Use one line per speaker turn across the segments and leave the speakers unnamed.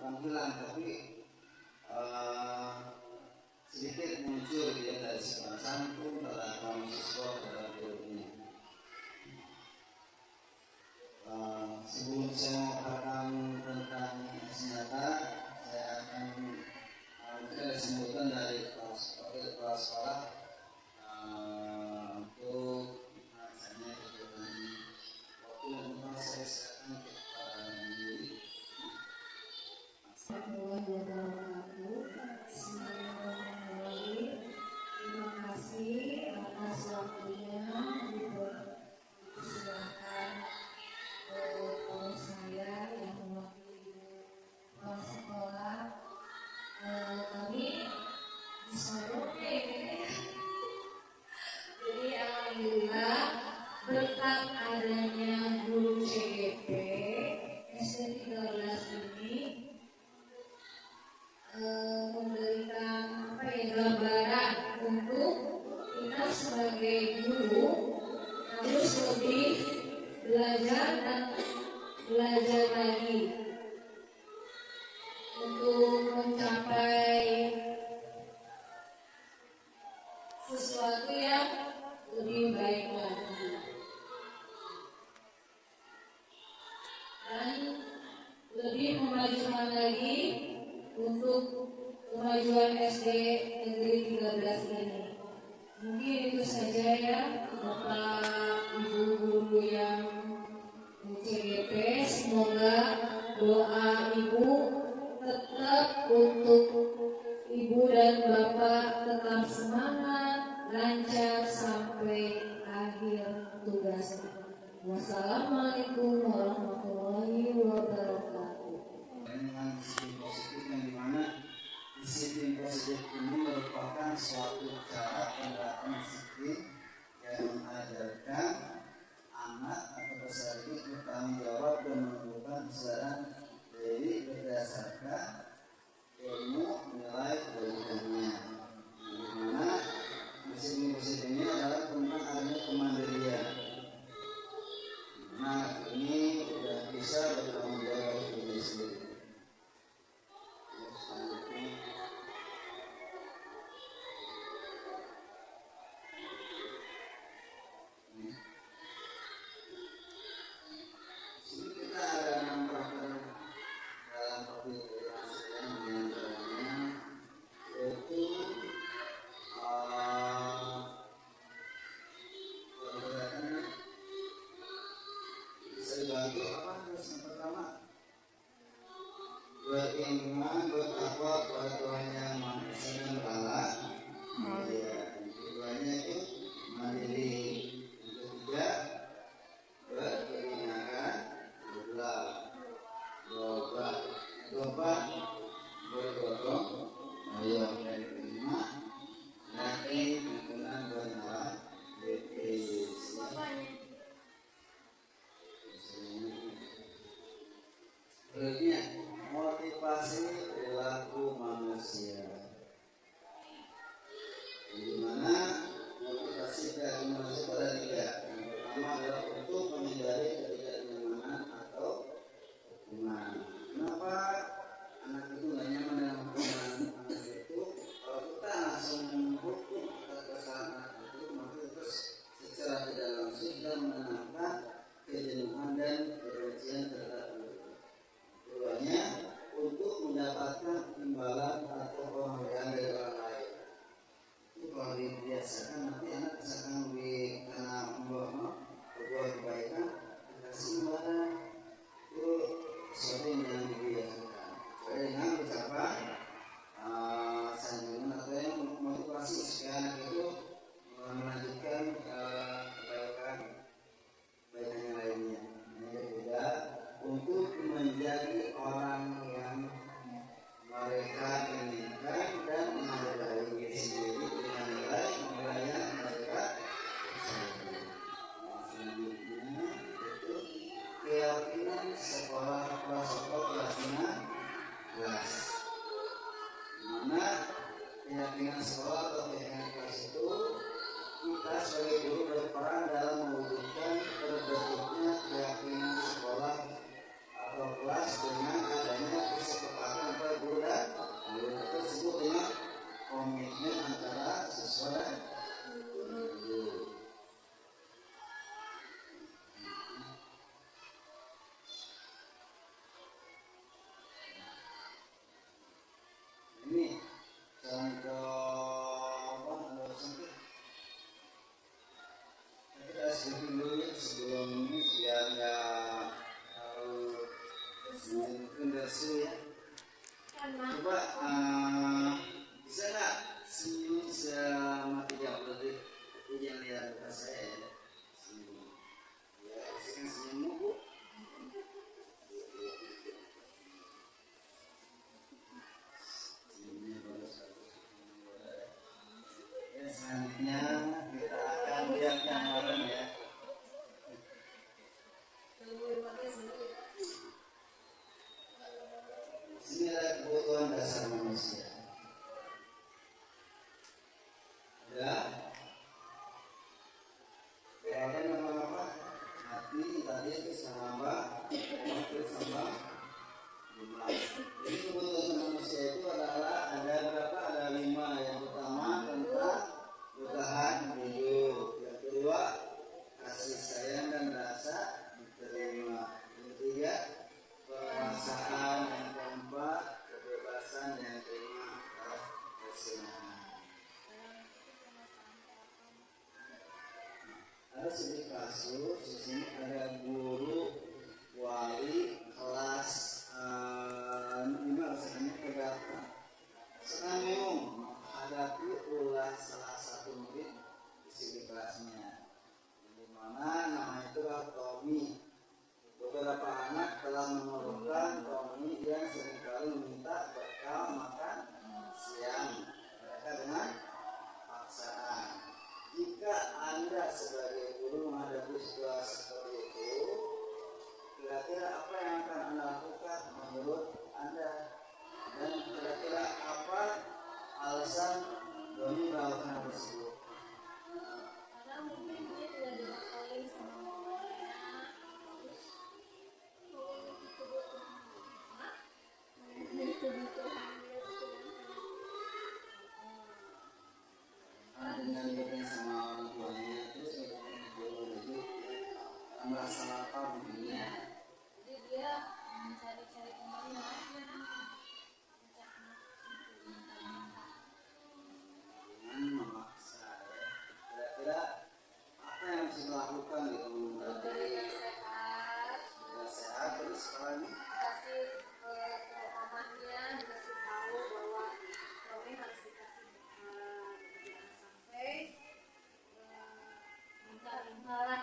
panggilan, tapi sedikit muncul dia dari sopan santun tata mahasiswa pada ini. Sebelum saya mengatakan tentang senjata, saya akan mungkin ada sebutan dari kepala sekolah untuk misalnya kebutuhan waktu dan tempat saya silakan kepada diri.
Terima kasih atas waktunya. Silakan kalau saya yang mewakili kepala sekolah, kami disuruh jadi alhamdulillah berkat adanya guru CGP SD 13 ini memberikan gambaran untuk kita sebagai guru harus lebih belajar dan belajar lagi untuk mencapai sesuatu yang lebih baik lagi dan lebih memajukan lagi untuk kemajuan SD Negeri 13 ini. Mungkin itu saja ya, Bapak Ibu guru yang CGP. Semoga doa Ibu tetap untuk Ibu dan Bapak tetap semangat, lancar sampai akhir tugasnya. Wassalamualaikum warahmatullahi wabarakatuh.
Dengan disiplin positif yang dimana disiplin positif ini merupakan suatu cara penerapan disiplin yang mengajarkan anak atau peserta didik bertanggung jawab dan menentukan kesadaran diri berdasarkan ilmu nilai kebaikannya. Dimana disiplin positif ini adalah tentang adanya kemandirian. Nah, ini sudah bisa bertanggung jawab diri sendiri. Beriman, bertakwa kepada Tuhan Yang Maha Esa dan Galak. Keduanya itu mandiri. Yang ketiga, berkeringakan, berdoa, bergotong, yang kelima, nanti menggunakan benar, berikutnya motivasi perilaku manusia, di mana motivasi perilaku manusia pada tiga. Yang pertama adalah untuk menghindari ketidaknyamanan atau hukuman. Kenapa anak itu nggak nyaman dengan hukuman? Anak itu kalau kita langsung menghukum atas kesalahan anak itu, maka terus secara tidak langsung kita menanamkan kejenuhan dan kebencian terhadap keduanya untuk mendapatkan imbalan atau penghargaan dari orang lain. Itu kalau dibiasakan nanti anak misalkan karena berbuat kebaikan dikasih imbalan, itu sesuatu yang dibiasakan. Jadi dengan ucapan sanjungan atau yang motivasi supaya anak itu melanjutkan kebaikan yang lainnya. Yang ketiga, untuk menjadi orang yang mereka inginkan dan menghargai diri sendiri dengan nilai yang mereka sayangkan. Selanjutnya itu keyakinan sekolah keyakinan kelas. Mana keyakinan sekolah atau keyakinan kelas itu kita sebagai guru berperan dalam mewujudkan terbentuknya keyakinan sekolah atau kelas dengan adanya kesepakatan itu sahabat, wakil sahabat. Jadi kebutuhan manusia itu adalah ada berapa? Ada 5. Yang pertama tentang bertahan hidup. Yang kedua kasih sayang dan rasa diterima. Yang ketiga penguasaan. Yang keempat kebebasan. Yang kelima kesenangan. Ada sedikit kasus di sini, ada guru wali kelas 5 rasanya keberatan senang menghadapi ulah salah satu murid di sini kelasnya, di mana namanya itu Tommy. Beberapa anak telah mengeluhkan Tommy yang seringkali meminta bekal makan siang mereka dengan paksaan. Jika Anda sebagai guru menghadapi situasi seperti itu, kira-kira apa yang akan Anda lakukan menurut Anda? Dan kira-kira apa alasan Doni melakukan hal tersebut?
Karena mungkin dia tidak dibekali sama mamanya, terus
dengan bertanya sama orang tuanya, terus itu merasa lapar begini.
jadi dia mencari-cari kemana
dengan memaksa. Kira-kira apa yang harus dilakukan gitu
memberi sehat,
sehat terus sekarang ini
kasih ke mamanya, dikasih tahu bahwa Tommy harus dikasih jangan sampai minta-mintalan.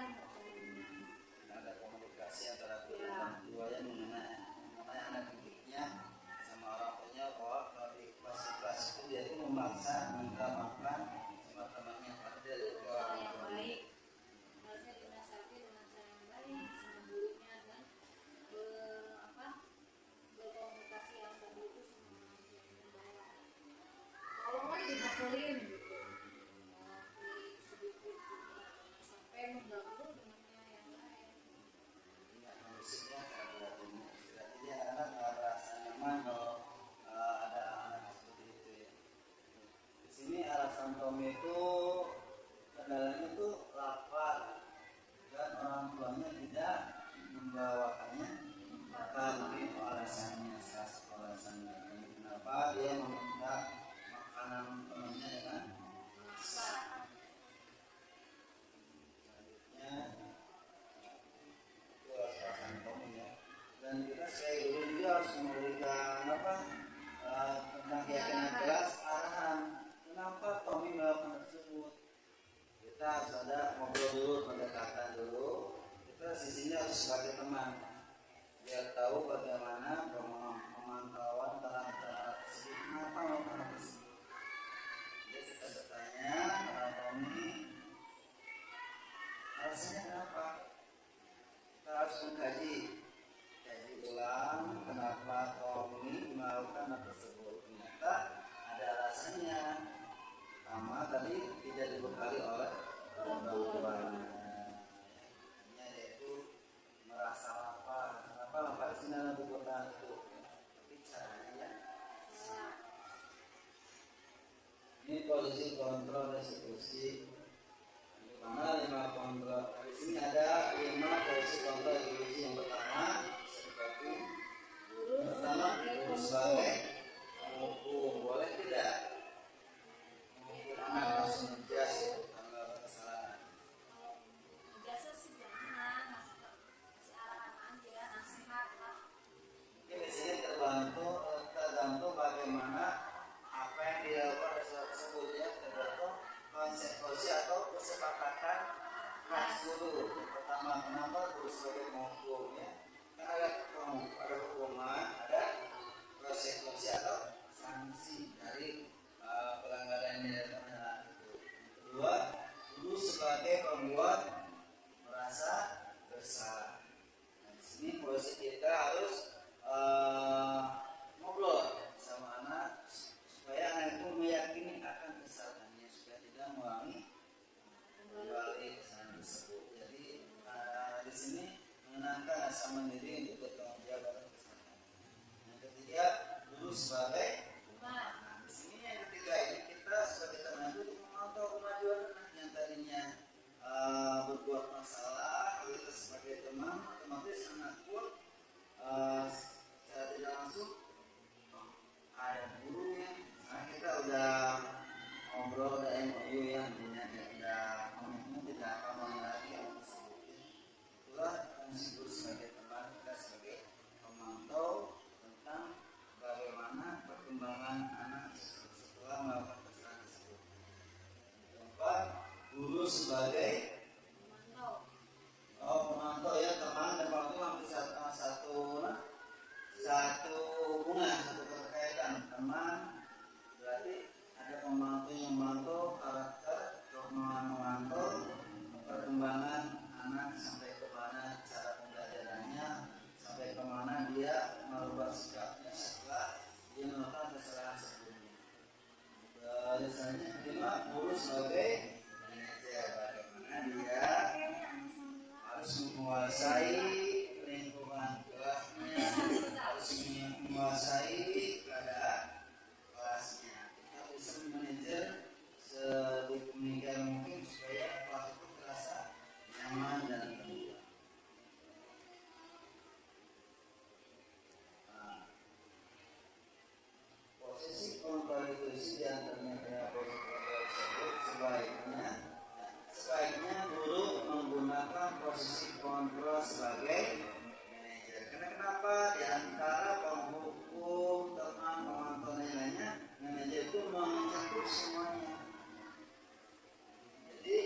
ada komunikasi antara kedua orang tuanya mengenai anak didiknya sama orang tuanya, bahwa kalau di kelas itu dia itu memaksa minta makan sama temannya, padahal itu orang
Yang
tuanya.
baik harusnya dinasihati dengan cara yang baik sama gurunya dan berkomunikasi yang tadi itu sama orang tuanya bahwa tolonglah dibekelin gitu, sedikit sampai mengganggu temannya yang lain.
Musiknya ada jadi anak-anak merasa nyaman kalau ada anak seperti itu ya. Di sini alasan Tommy itu kendalanya itu lapar dan orang tuanya tidak membawakannya makan. Itu alasannya, salah satu alasannya. Kenapa dia meminta makanan temannya dengan maksa. Dan kita sebagai guru juga harus memberikan tentang keyakinan kelas arahan kenapa Tommy melakukan tersebut. Kita harus ada ngobrol dulu, pendekatan dulu. Kita sisinya harus sebagai teman biar tahu bagaimana pemantauan dalam tersebut, kenapa melakukan tersebut. Jadi kita bertanya Tommy alasannya kenapa. Kita harus mengkaji ulang kenapa Tommy melakukan hal tersebut. Ternyata ada alasannya. Pertama tadi tidak dibekali oleh orang tuanya, yaitu merasa lapar. Kenapa lapar di sini adalah kebutuhan itu. Tapi caranya ya. Ini posisi kontrol restitusi. Di mana 5 kontrol. Di sini ada 5 posisi kontrol restitusi. Yang pertama guru sebagai penghukum, boleh tidak menghukum anak langsung menjas tanggal kesalahan.
Biasa sih jangan ngasih arahan aja, nasihat lah.
Mungkin di sini tergantung bagaimana apa yang dilakukan resolusi tersebut ya, tergantung konsekuensi atau kesepakatan kelas guru. Pertama, kenapa guru sebagai penghukum ya? Kan ada hukuman, ada konsekuensi atau sanksi dari pelanggaran yang dilakukan itu. Kedua, guru sebagai pembuat merasa bersalah. Nah, di sini posisi kita harus ngobrol sama anak supaya anak itu meyakini akan kesalahannya supaya tidak mengulangi kembali kesalahan tersebut. Jadi di sini mengenai merasa mandiri untuk bertanggung jawab atas kesehatan. Yang ketiga, guru sebagai
Nah,
di sini yang ketiga ini kita sebagai teman itu memantau kemajuan anak yang tadinya berbuat masalah. Kalau kita sebagai teman, otomatis anak pun secara tidak langsung ada gurunya. Nah, kita udah ngobrol, udah MOU ya, udah komitmen tidak akan mengulangi hal tersebut. Itulah fungsi guru sebagai teman, kita sebagai pemantau tentang bagaimana perkembangan anak setelah melakukan kesalahan tersebut. Keempat, guru sebagai pemantau ya, teman dan pemantau hampir satu hubungan, satu keterkaitan. Teman berarti ada pemantau yang memantau karakter, memantau perkembangan anak sampai ke mana cara pembelajarannya, sampai ke mana dia merubah sikapnya setelah dia melakukan kesalahan sebelumnya. Biasanya kelima, guru sebagai manajer, bagaimana dia harus menguasai lingkungan kelasnya, harus menguasai keadaan kelasnya. Kita bisa manajer sedemikian mungkin supaya kelas itu terasa nyaman dan tenang. Nah, posisi kontrol itu di antaranya tersebut sebaiknya guru menggunakan posisi kontrol sebagai manajer. Kenapa? Di antara penghukum, teman, pemantau lainnya, manajer itu mencakup semuanya. Jadi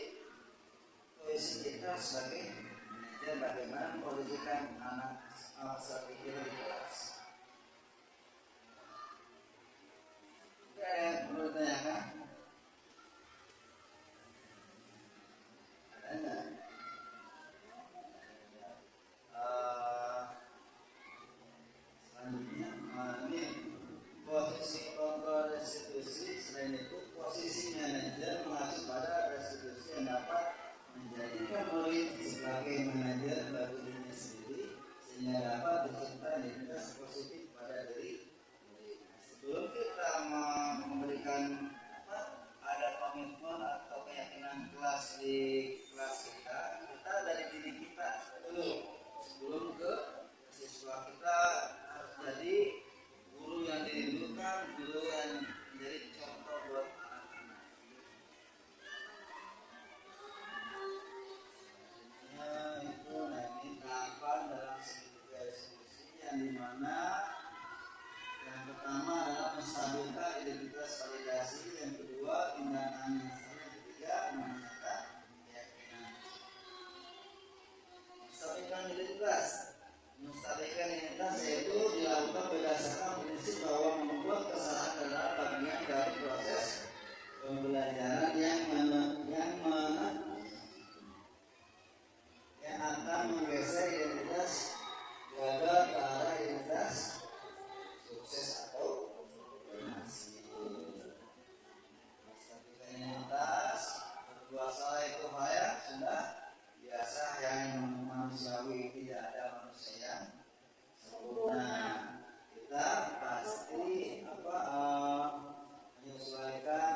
posisi kita sebagai manajer bagaimana memposisikan anak peserta kita di kelas. Oke, menurut saya kan? Ada enggak? Selanjutnya, ini posisi kontrol restitusi. Selain itu, posisi manajer mengacu pada restitusi yang dapat menjadikan murid sebagai manajer bagi dirinya sendiri sehingga dapat tercipta identitas positif pada diri murid. Sebelum kita memberikan ada komitmen atau keyakinan kelas di kelas kita dari diri kita dulu sebelum ke siswa. Kita harus jadi guru yang dirindukan, guru yang menjadi contoh buat anak-anak. Itu nanti tahapan dalam segitiga diskusi yang dimana yang pertama adalah menstabilkan identitas validasi, yang kedua tindakan yang ketiga menanyakan keyakinan. Menstabilkan identitas yaitu dilakukan berdasarkan prinsip bahwa membuat kesalahan adalah bagian dari proses pembelajaran yang akan menggeser identitas gagal ke arah identitas sukses atau berhasil. Menstabilkan identitas berdua salah itu hal sudah biasa yang manusiawi, tidak ada manusia yang sempurna. Kita pasti menyesuaikan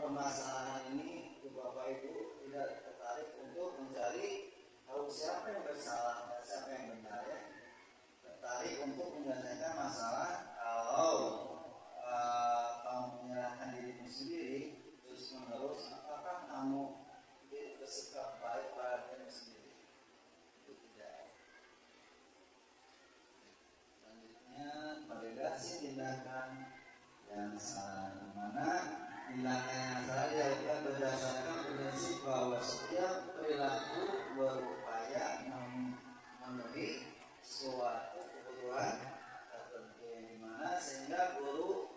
permasalahan ini ke Bapak Ibu, tidak tertarik untuk mencari tahu siapa yang bersalah dan siapa yang benar ya. Tertarik untuk menyelesaikan masalah. Kalau kamu menyerahkan dirimu sendiri terus menerus, apakah kamu bersikap baik pada dirimu sendiri? Itu tidak. Selanjutnya, validasi tindakan yang salah, di mana tindakan yang salah dilakukan berdasarkan prinsip bahwa setiap perilaku berupaya memenuhi suatu kebutuhan tertentu, yang dimana sehingga guru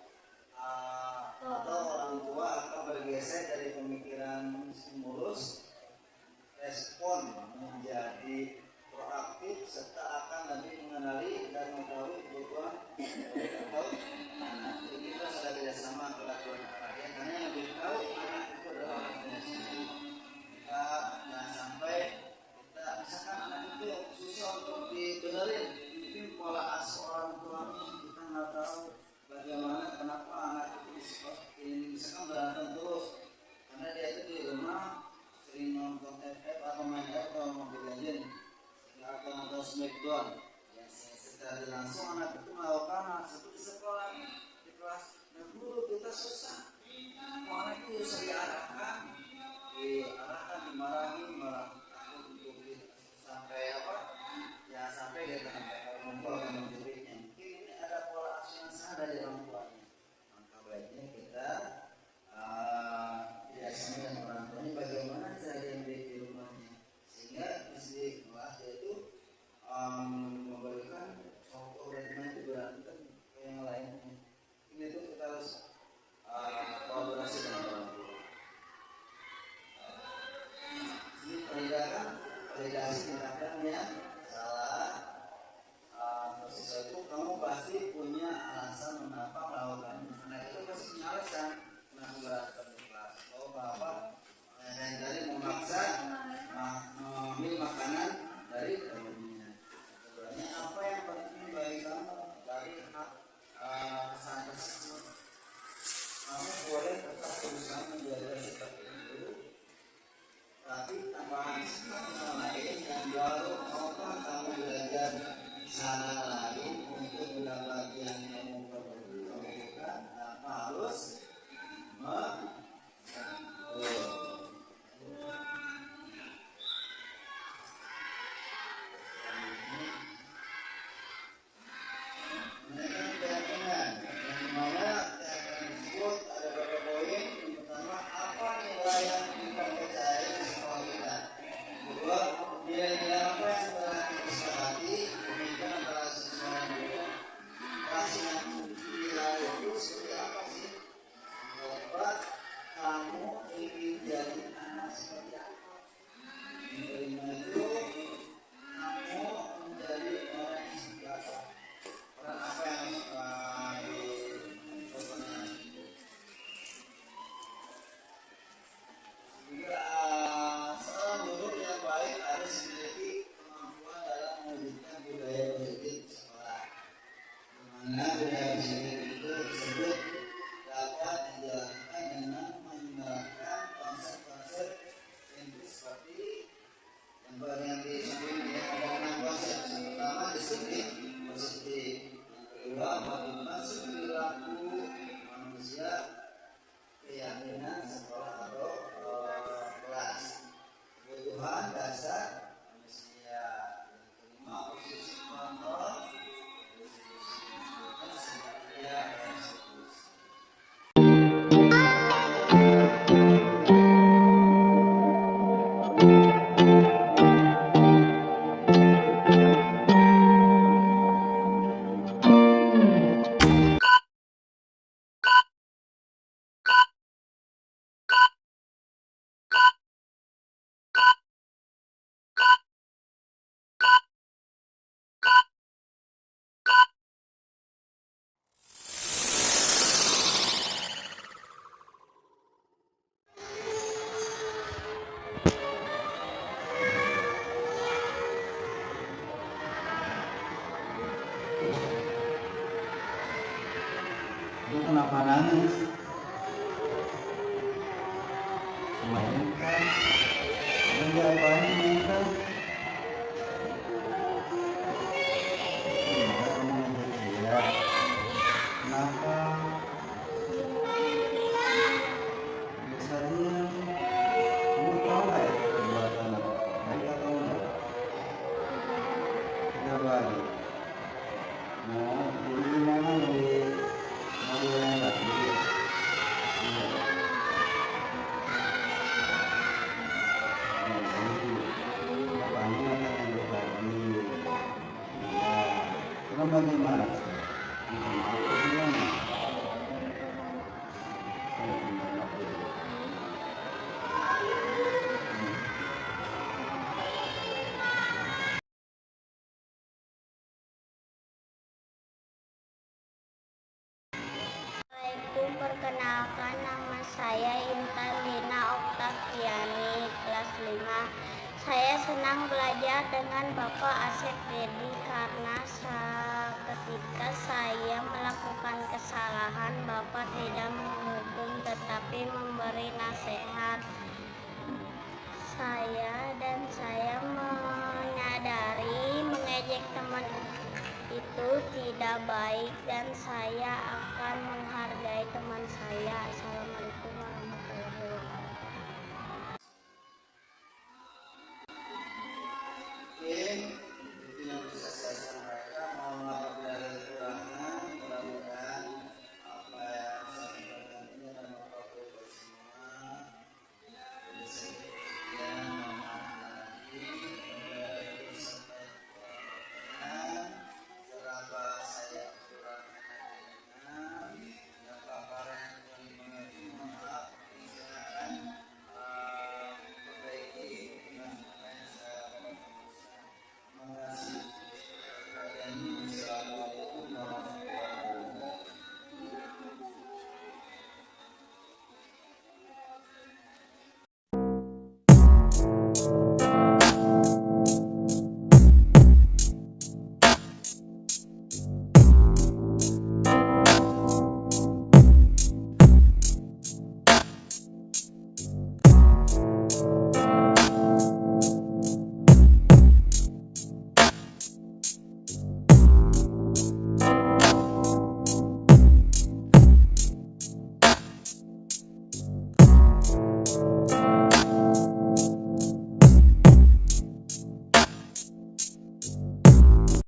atau orang tua akan bergeser dari pemikiran stimulus respon menjadi proaktif serta akan lebih mengenali dan mengetahui kebutuhan atau anak. Jadi kita sudah kerjasama melakukan perhatian karena yang lebih tahu dibenerin. Mungkin pola asuh orang tuanya kita nggak tahu bagaimana kenapa anak itu ini misalkan berantem terus karena dia itu di rumah sering nonton FF atau main F atau Mobile Legends atau nonton Smackdown. Ya, secara langsung anak itu melakukan hal seperti sekolah di kelas. Dan guru kita susah. Anak itu bisa diarahkan, dimarahi, malah takut untuk sampai apa? Ya sampai dia sampai ngumpul dengan muridnya. Mungkin ini ada pola asuh yang salah dari orang tuanya. Maka baiknya kita biasanya dengan orang tuanya bagaimana cara dia di rumahnya sehingga di kelas itu memberikan contoh bagaimana itu berantem ke yang lainnya. Ini tuh kita harus kolaborasi dengan orang tua. Ini validasi tindakan yang salah. Sesuatu kamu pasti punya alasan mengapa melakukan. Nah itu pasti punya alasan kenapa berantem di kelas. Oh bapak dari memaksa mengambil makanan dari temannya. Sebenarnya apa yang penting bagi kamu dari hak pesan tersebut? Kamu boleh tetap berusaha menjaga sikap itu, tapi tambahan sikap yang lain yang baru apa kamu belajar sana lain untuk mendapati yang kamu perlukan tanpa harus kenapa nangis? Mainkan, menjawabnya mainkan. Ya, kenapa? Misalnya, kamu tahu nggak ya perbuatan baik atau enggak? Kita bagi. Mau di mana lebih? Bagaimana?
Assalamualaikum, perkenalkan nama saya Intan Lina Oktaviani, kelas 5. Saya senang belajar dengan Bapak Asep Dedi karena ketika saya melakukan kesalahan, Bapak tidak menghukum tetapi memberi nasihat. Saya menyadari mengejek teman itu tidak baik dan saya akan menghargai teman saya.